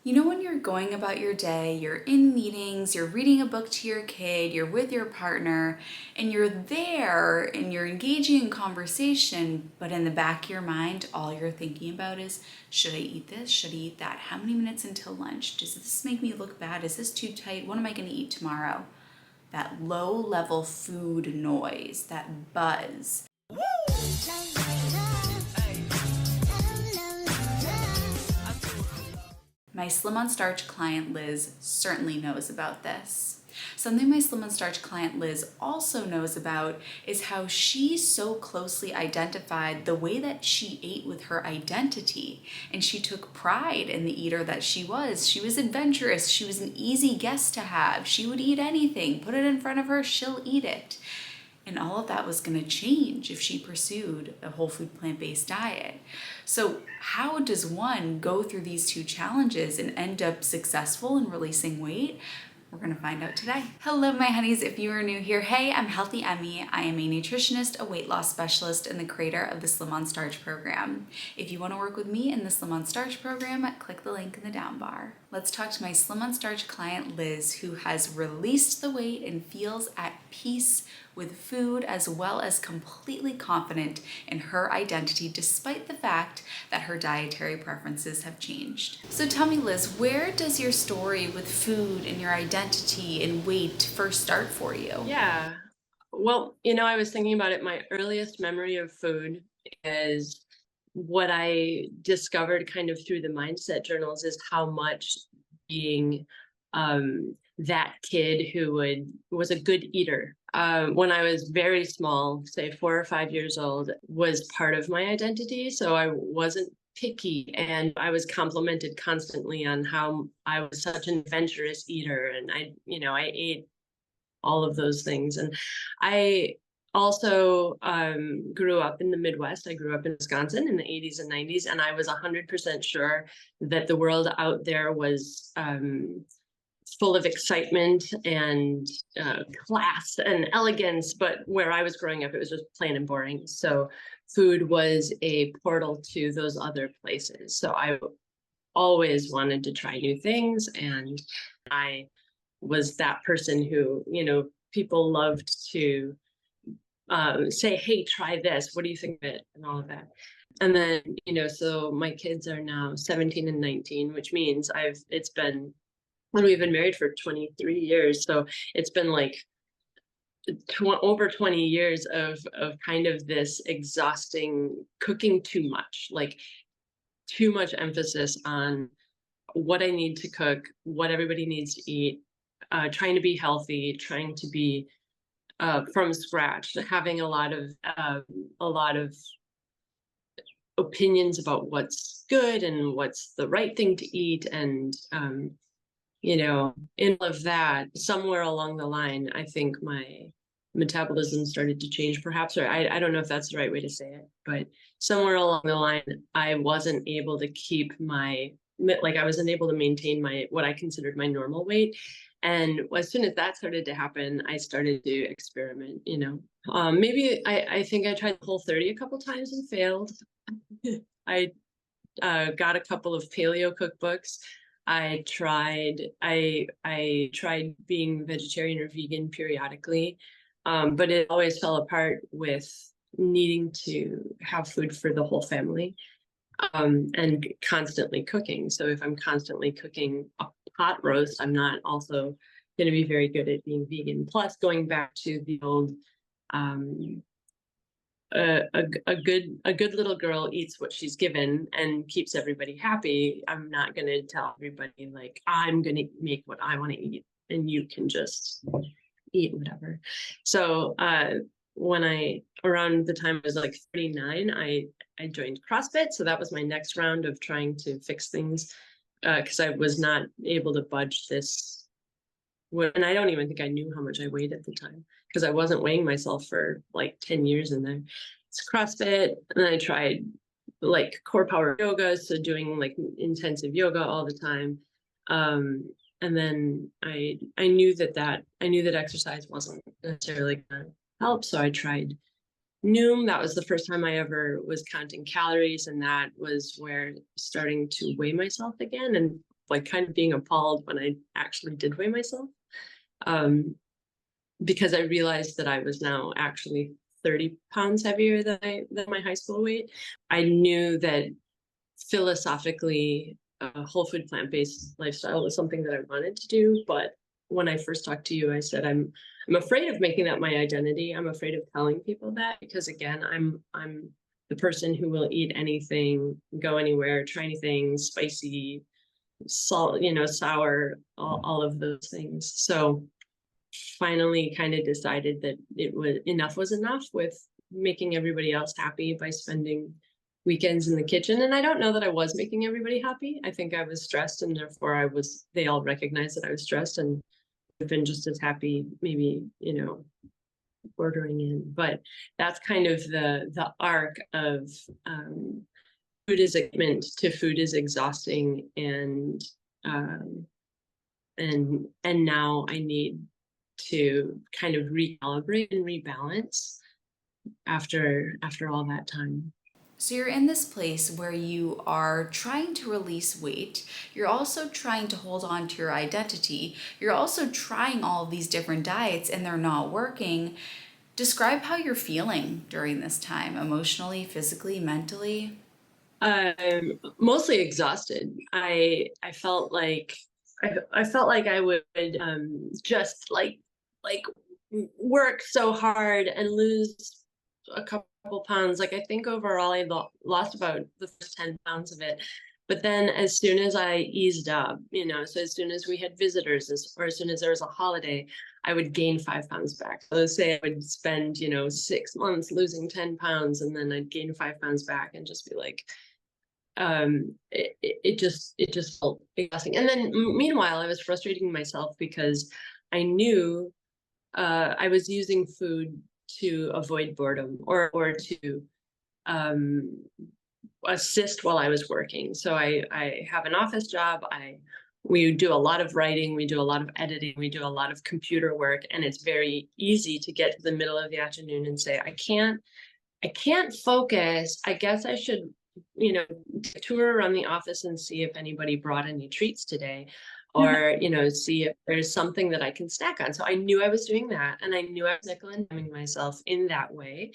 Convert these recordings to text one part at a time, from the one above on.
You know, when you're going about your day, you're in meetings, you're reading a book to your kid, you're with your partner, and you're there and you're engaging in conversation, but in the back of your mind, all you're thinking about is, should I eat this? Should I eat that? How many minutes until lunch? Does this make me look bad? Is this too tight? What am I going to eat tomorrow? That low level food noise, that buzz. My Slim On Starch client Liz certainly knows about this. Something my Slim On Starch client Liz also knows about is how she so closely identified the way that she ate with her identity, and she took pride in the eater that she was. She was adventurous, she was an easy guest to have, she would eat anything, put it in front of her, she'll eat it. And all of that was going to change if she pursued a whole food plant-based diet. So how does one go through these two challenges and end up successful in releasing weight? We're going to find out today. Hello, my honeys. If you are new here, hey, I'm Healthy Emmie. I am a nutritionist, a weight loss specialist, and the creator of the Slim On Starch program. If you want to work with me in the Slim On Starch program, click the link in the down bar. Let's talk to my Slim On Starch client, Liz, who has released the weight and feels at peace with food, as well as completely confident in her identity, despite the fact that her dietary preferences have changed. So tell me, Liz, where does your story with food and your identity and weight first start for you? Yeah. Well, I was thinking about it. My earliest memory of food is what I discovered kind of through the mindset journals is how much being that kid who was a good eater when I was very small, say 4 or 5 years old, was part of my identity. So I wasn't picky, and I was complimented constantly on how I was such an adventurous eater, and I ate all of those things. And I also grew up in the Midwest. I grew up in Wisconsin in the 80s and 90s, and I was 100% sure that the world out there was full of excitement and class and elegance. But where I was growing up, it was just plain and boring. So food was a portal to those other places. So I always wanted to try new things, and I was that person who, people loved to say, hey, try this. What do you think of it? And all of that. And then, so my kids are now 17 and 19, which means we've been married for 23 years. So it's been like over 20 years of kind of this exhausting cooking too much, like too much emphasis on what I need to cook, what everybody needs to eat, trying to be healthy, trying to be from scratch, having a lot of opinions about what's good and what's the right thing to eat, and in all of that, somewhere along the line, I think my metabolism started to change, perhaps, or I don't know if that's the right way to say it, but somewhere along the line, I wasn't able to I wasn't able to maintain what I considered my normal weight. And as soon as that started to happen, I started to experiment, maybe I think I tried the Whole30 a couple times and failed. I got a couple of paleo cookbooks. I tried being vegetarian or vegan periodically, but it always fell apart with needing to have food for the whole family, and constantly cooking. So if I'm constantly cooking a pot roast, I'm not also going to be very good at being vegan. Plus, going back to the old, um, a good little girl eats what she's given and keeps everybody happy. I'm not going to tell everybody, like, I'm going to make what I want to eat and you can just eat whatever. So around the time I was like 39, I joined CrossFit. So that was my next round of trying to fix things, because I was not able to budge this. And I don't even think I knew how much I weighed at the time, because I wasn't weighing myself for like 10 years in there. It's CrossFit. And then I tried like core power yoga. So doing like intensive yoga all the time. And then I knew that exercise wasn't necessarily going to help. So I tried Noom. That was the first time I ever was counting calories. And that was where starting to weigh myself again. And like kind of being appalled when I actually did weigh myself. Um, because I realized that I was now actually 30 pounds heavier than my high school weight. I knew that philosophically, a whole food plant-based lifestyle was something that I wanted to do. But when I first talked to you, I said I'm afraid of making that my identity. I'm afraid of telling people that, because again, I'm the person who will eat anything, go anywhere, try anything, spicy, salt, sour, all of those things. So finally kind of decided that enough was enough with making everybody else happy by spending weekends in the kitchen. And I don't know that I was making everybody happy. I think I was stressed, and therefore they all recognized that I was stressed, and have been just as happy, maybe, ordering in. But that's kind of the arc of food is commitment to food is exhausting, um, and now I need to kind of recalibrate and rebalance after all that time. So you're in this place where you are trying to release weight. You're also trying to hold on to your identity. You're also trying all of these different diets and they're not working. Describe how you're feeling during this time, emotionally, physically, mentally. Mostly exhausted. I felt like I felt like I would just like work so hard and lose a couple pounds. Like I think overall I lost about the first 10 pounds of it. But then as soon as I eased up, so as soon as we had visitors, or as soon as there was a holiday, I would gain 5 pounds back. So let's say I would spend, 6 months losing 10 pounds, and then I'd gain 5 pounds back and just be like, it just felt exhausting. And then meanwhile, I was frustrating myself because I knew I was using food to avoid boredom, or to assist while I was working. So I have an office job. We do a lot of writing, we do a lot of editing, we do a lot of computer work, and it's very easy to get to the middle of the afternoon and say, I can't focus. I guess I should, tour around the office and see if anybody brought any treats today, or, see if there's something that I can snack on. So I knew I was doing that, and I knew I was nickel and diming myself in that way.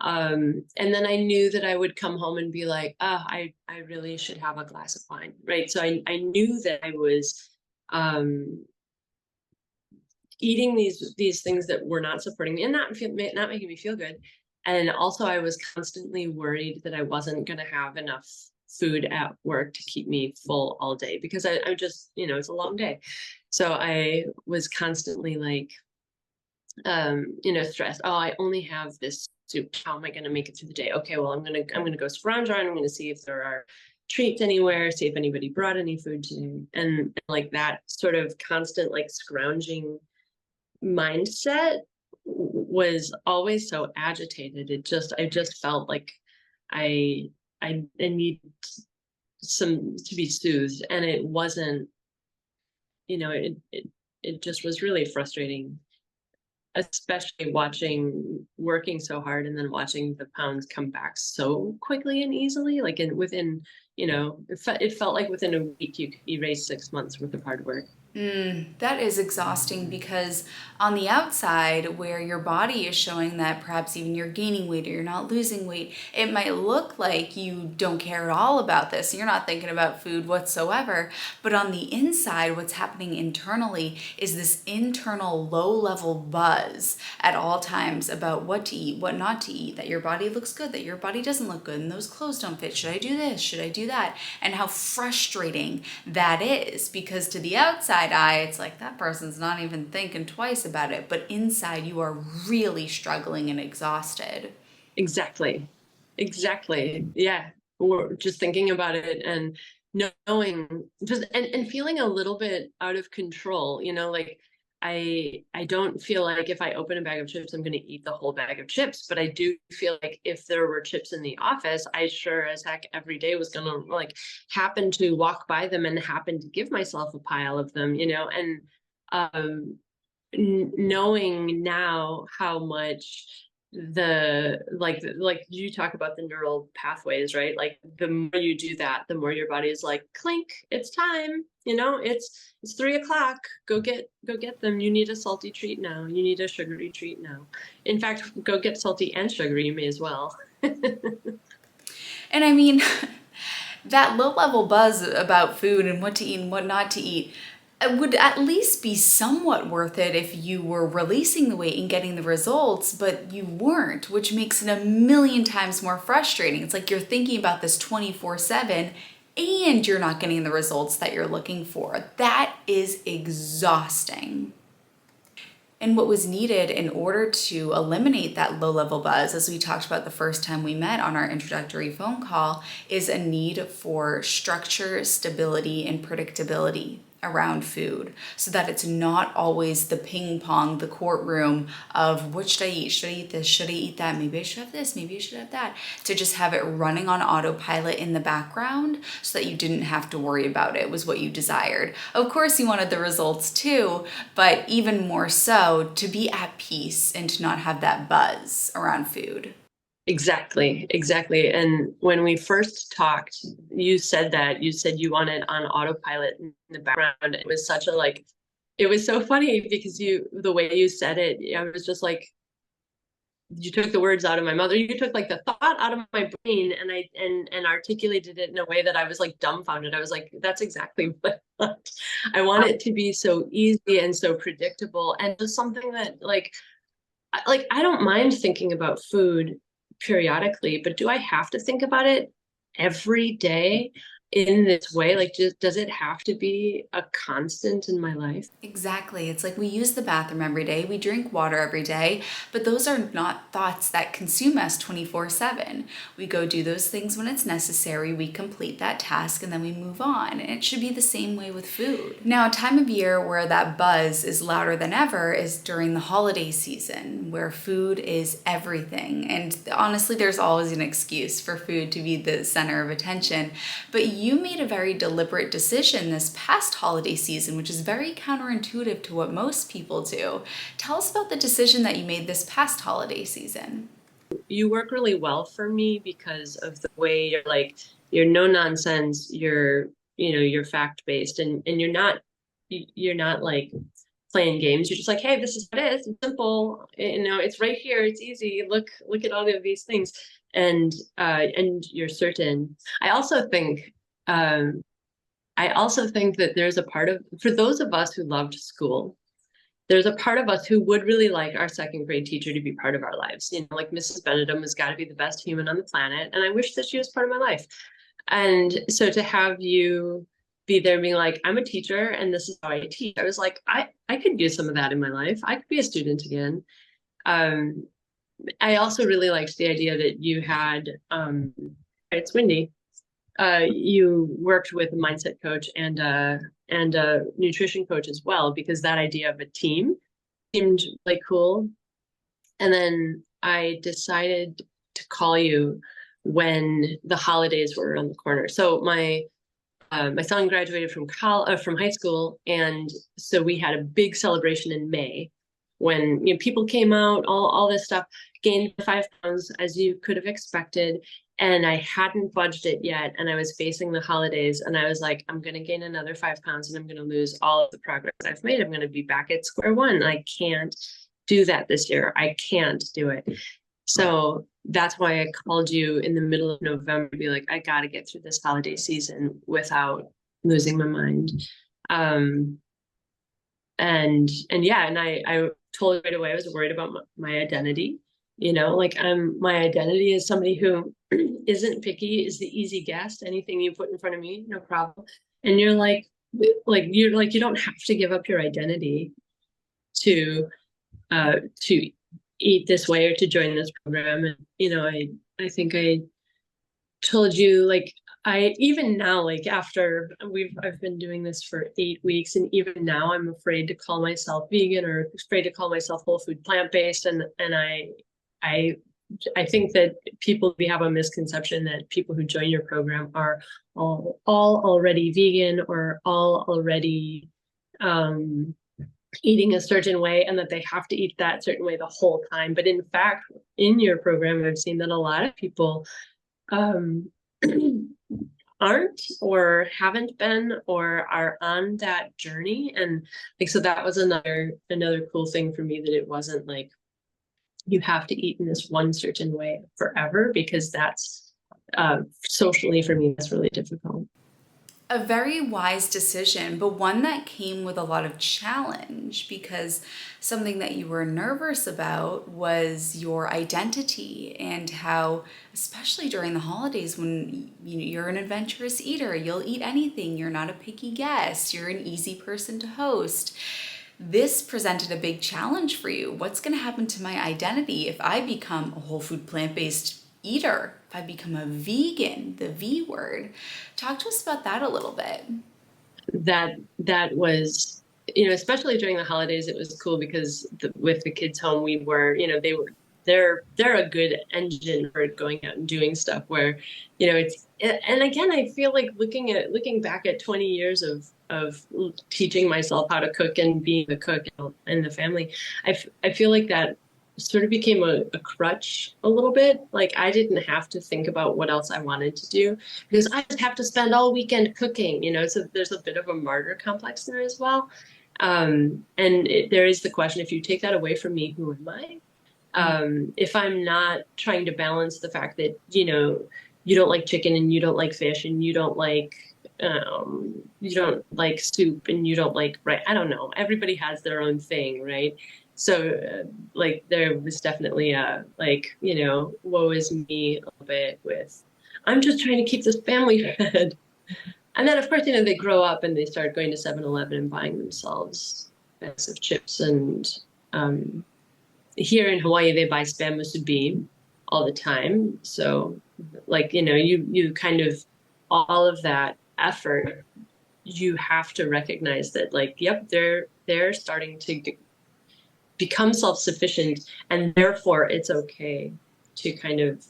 And then I knew that I would come home and be like, oh, I really should have a glass of wine, right? So I knew that I was eating these things that were not supporting me and not making me feel good. And also I was constantly worried that I wasn't going to have enough food at work to keep me full all day, because I'm just, it's a long day. So I was constantly like, stressed. Oh, I only have this soup. How am I going to make it through the day? Okay, well, I'm going to go scrounge around. I'm going to see if there are treats anywhere, see if anybody brought any food today. And like that sort of constant like scrounging mindset was always so agitated. I just felt like I need some to be soothed, and it wasn't, it just was really frustrating, especially working so hard and then watching the pounds come back so quickly and easily, like within, it felt like within a week you could erase 6 months worth of hard work. That is exhausting, because on the outside, where your body is showing that perhaps even you're gaining weight or you're not losing weight, it might look like you don't care at all about this. You're not thinking about food whatsoever. But on the inside, what's happening internally is this internal low-level buzz at all times about what to eat, what not to eat, that your body looks good, that your body doesn't look good, and those clothes don't fit. Should I do this? Should I do that? And how frustrating that is, because to the outside eye, it's like that person's not even thinking twice about it, but inside you are really struggling and exhausted. Exactly. Yeah. Or just thinking about it and knowing just and feeling a little bit out of control, like I don't feel like if I open a bag of chips, I'm going to eat the whole bag of chips. But I do feel like if there were chips in the office, I sure as heck every day was going to like happen to walk by them and happen to give myself a pile of them, and knowing now how much like you talk about the neural pathways, right? Like the more you do that, the more your body is like, clink, it's time, it's 3 o'clock, go get them. You need a salty treat now, you need a sugary treat now. In fact, go get salty and sugary, you may as well. And I mean, that low level buzz about food and what to eat and what not to eat would at least be somewhat worth it if you were releasing the weight and getting the results, but you weren't, which makes it a million times more frustrating. It's like you're thinking about this 24/7 and you're not getting the results that you're looking for. That is exhausting. And what was needed in order to eliminate that low level buzz, as we talked about the first time we met on our introductory phone call, is a need for structure, stability, and predictability around food so that it's not always the ping pong, the courtroom of what should I eat? Should I eat this? Should I eat that? Maybe I should have this. Maybe I should have that. To just have it running on autopilot in the background so that you didn't have to worry about it was what you desired. Of course, you wanted the results too, but even more so to be at peace and to not have that buzz around food. Exactly, exactly. And when we first talked, you said you wanted on autopilot in the background. It was such a like, it was so funny because the way you said it, I was just like, you took the words out of my mouth. You took like the thought out of my brain, and I articulated it in a way that I was like dumbfounded. I was like, that's exactly what I want. I want it to be so easy and so predictable, and just something that like I don't mind thinking about food periodically, but do I have to think about it every day in this way? Like, does it have to be a constant in my life? Exactly. It's like we use the bathroom every day, we drink water every day, but those are not thoughts that consume us 24/7. We go do those things when it's necessary, we complete that task, and then we move on. And it should be the same way with food. Now, a time of year where that buzz is louder than ever is during the holiday season, where food is everything. And honestly, there's always an excuse for food to be the center of attention. But you made a very deliberate decision this past holiday season, which is very counterintuitive to what most people do. Tell us about the decision that you made this past holiday season. You work really well for me because of the way you're no nonsense, you're fact based, and you're not like playing games. You're just like, hey, this is what it is. It's simple. It's right here. It's easy. Look at all of these things, and you're certain. I also think um, that there's a part of, for those of us who loved school, there's a part of us who would really like our second grade teacher to be part of our lives. Like Mrs. Benedum has got to be the best human on the planet. And I wish that she was part of my life. And so to have you be there being like, I'm a teacher and this is how I teach. I was like, I could use some of that in my life. I could be a student again. Um, I also really liked the idea that you had, it's windy, you worked with a mindset coach and a nutrition coach as well, because that idea of a team seemed like cool. And then I decided to call you when the holidays were around the corner. So my son graduated from high school, and so we had a big celebration in May when people came out, all this stuff. Gained 5 pounds as you could have expected, and I hadn't budged it yet, and I was facing the holidays, and I was like, I'm going to gain another 5 pounds, and I'm going to lose all of the progress I've made. I'm going to be back at square one. I can't do that this year. I can't do it. So that's why I called you in the middle of November to be like, I got to get through this holiday season without losing my mind. Um, and yeah, and I told you right away I was worried about my identity. Like my identity is somebody who isn't picky, is the easy guest. Anything you put in front of me, no problem. And you're like you don't have to give up your identity to to eat this way or to join this program. And I think I told you, like, I even now, like, after I've been doing this for 8 weeks, and even now I'm afraid to call myself vegan or afraid to call myself whole food plant-based. And I I think that we have a misconception that people who join your program are all already vegan or all already eating a certain way and that they have to eat that certain way the whole time. But in fact, in your program, I've seen that a lot of people um, aren't or haven't been or are on that journey. And like, so that was another cool thing for me, that it wasn't like you have to eat in this one certain way forever, because that's socially for me, that's really difficult. A very wise decision, but one that came with a lot of challenge, because something that you were nervous about was your identity and how, especially during the holidays when you're an adventurous eater, you'll eat anything, you're not a picky guest, you're an easy person to host. This presented a big challenge for you. What's going to happen to my identity if I become a whole food plant-based eater, if I become a vegan, the V word? Talk to us about that a little bit. That was, especially during the holidays, it was cool because with the kids home, we were, they're a good engine for going out and doing stuff where, and again, I feel like looking back at 20 years of teaching myself how to cook and being the cook in the family, I feel like that sort of became a crutch a little bit. Like I didn't have to think about what else I wanted to do because I just have to spend all weekend cooking, so there's a bit of a martyr complex there as well. And there is the question, if you take that away from me, who am I? If I'm not trying to balance the fact that, you don't like chicken and you don't like fish and you don't like soup and you don't like, right. I don't know. Everybody has their own thing. Right. So like there was definitely woe is me a little bit with, I'm just trying to keep this family fed. And then of course, they grow up and they start going to 7-Eleven and buying themselves bags of chips. And here in Hawaii, they buy spam musubi all the time. So like, you kind of, all of that effort, you have to recognize that like, yep, they're starting to become self-sufficient, and therefore it's okay to kind of,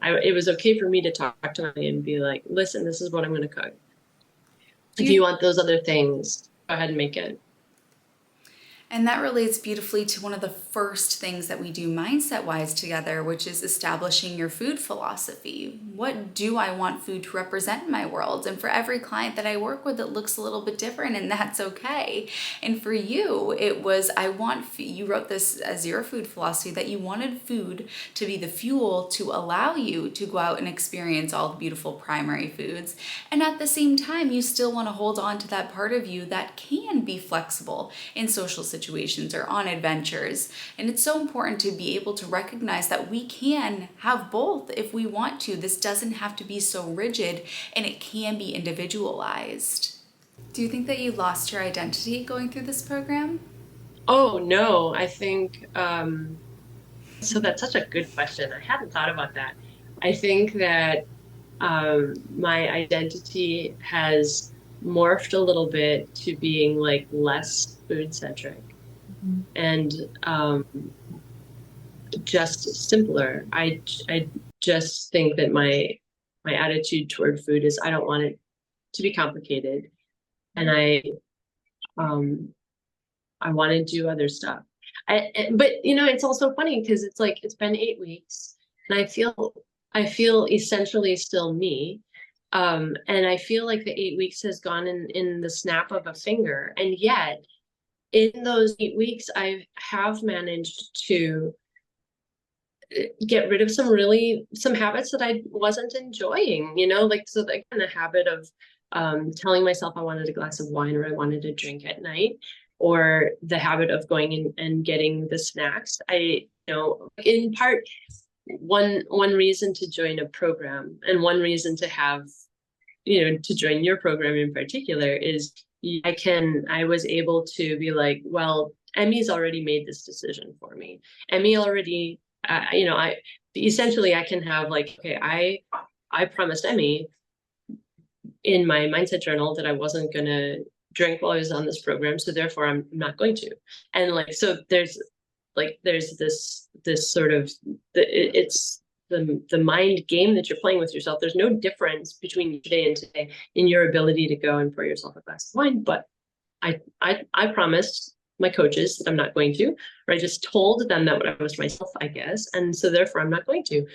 it was okay for me to talk to me and be like, listen, this is what I'm going to cook. If you want those other things, go ahead and make it. And that relates beautifully to one of the first things that we do mindset wise together, which is establishing your food philosophy. What do I want food to represent in my world? And for every client that I work with, it looks a little bit different, and that's okay. And for you, it was, you wrote this as your food philosophy, that you wanted food to be the fuel to allow you to go out and experience all the beautiful primary foods. And at the same time, you still want to hold on to that part of you that can be flexible in social situations or on adventures. And it's so important to be able to recognize that we can have both if we want to. This doesn't have to be so rigid, and it can be individualized. Do you think that you lost your identity going through this program? Oh no, I think so that's such a good question. I hadn't thought about that. I think that my identity has morphed a little bit to being like less food centric and just simpler. I just think that my attitude toward food is I don't want it to be complicated, and I want to do other stuff. But it's also funny because it's like it's been 8 weeks, and I feel essentially still me. And I feel like the 8 weeks has gone in the snap of a finger, and yet in those 8 weeks, I have managed to get rid of some habits that I wasn't enjoying, like, so the kind of habit of telling myself I wanted a glass of wine or I wanted a drink at night, or the habit of going in and getting the snacks. In part, one reason to join a program and one reason to have, to join your program in particular is I was able to be like, well, Emmie's already made this decision for me. Emmie already, I essentially I can have like, okay, I promised Emmie in my mindset journal that I wasn't going to drink while I was on this program. So therefore I'm not going to. And like, so there's this sort of, it's the mind game that you're playing with yourself. There's no difference between today and today in your ability to go and pour yourself a glass of wine. But I promised my coaches that I'm not going to, or I just told them that when I was myself, I guess. And so therefore I'm not going to.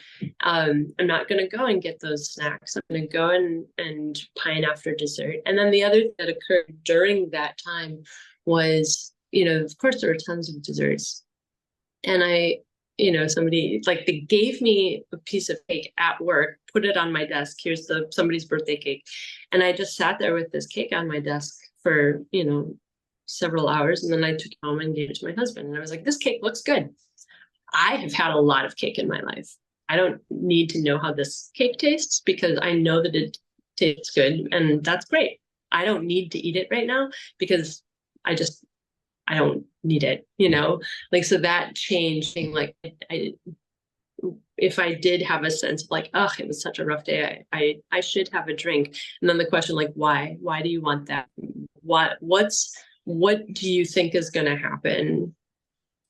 I'm not going to go and get those snacks. I'm going to go and pine after dessert. And then the other thing that occurred during that time was, of course there were tons of desserts. And somebody like they gave me a piece of cake at work, put it on my desk. Here's somebody's birthday cake. And I just sat there with this cake on my desk for, several hours. And then I took it home and gave it to my husband. And I was like, this cake looks good. I have had a lot of cake in my life. I don't need to know how this cake tastes because I know that it tastes good, and that's great. I don't need to eat it right now because I don't need it, so that changed thing. Like if I did have a sense of like, oh, it was such a rough day, I should have a drink. And then the question, like, why do you want that? What do you think is going to happen?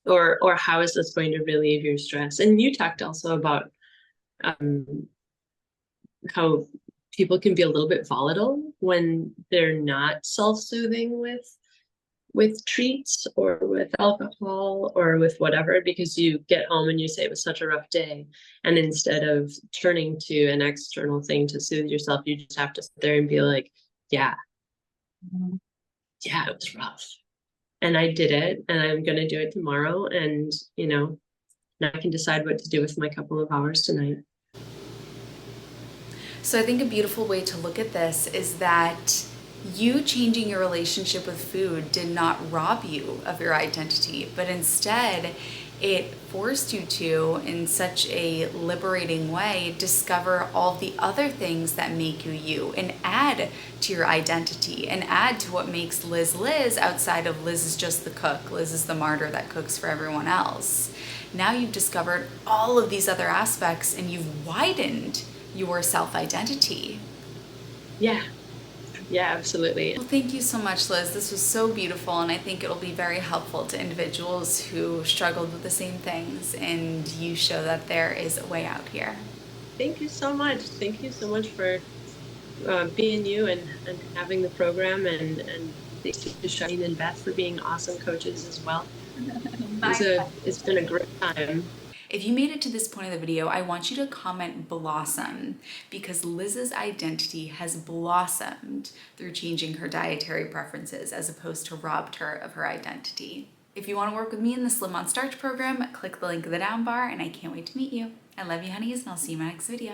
Or how is this going to relieve your stress? And you talked also about how people can be a little bit volatile when they're not self-soothing with treats or with alcohol or with whatever, because you get home and you say it was such a rough day. And instead of turning to an external thing to soothe yourself, you just have to sit there and be like, yeah, it was rough. And I did it, and I'm going to do it tomorrow. And, now I can decide what to do with my couple of hours tonight. So I think a beautiful way to look at this is that you changing your relationship with food did not rob you of your identity, but instead it forced you to, in such a liberating way, discover all the other things that make you you and add to your identity and add to what makes Liz Liz outside of Liz is just the cook, Liz is the martyr that cooks for everyone else. Now you've discovered all of these other aspects and you've widened your self-identity. Yeah, absolutely. Well, thank you so much, Liz. This was so beautiful, and I think it'll be very helpful to individuals who struggled with the same things, and you show that there is a way out here. Thank you so much. Thank you so much for being you and having the program, and thanks to Shane and Beth for being awesome coaches as well. It's been a great time. If you made it to this point of the video, I want you to comment blossom, because Liz's identity has blossomed through changing her dietary preferences as opposed to robbed her of her identity. If you want to work with me in the Slim On Starch program, click the link in the down bar, and I can't wait to meet you. I love you, honeys, and I'll see you in my next video.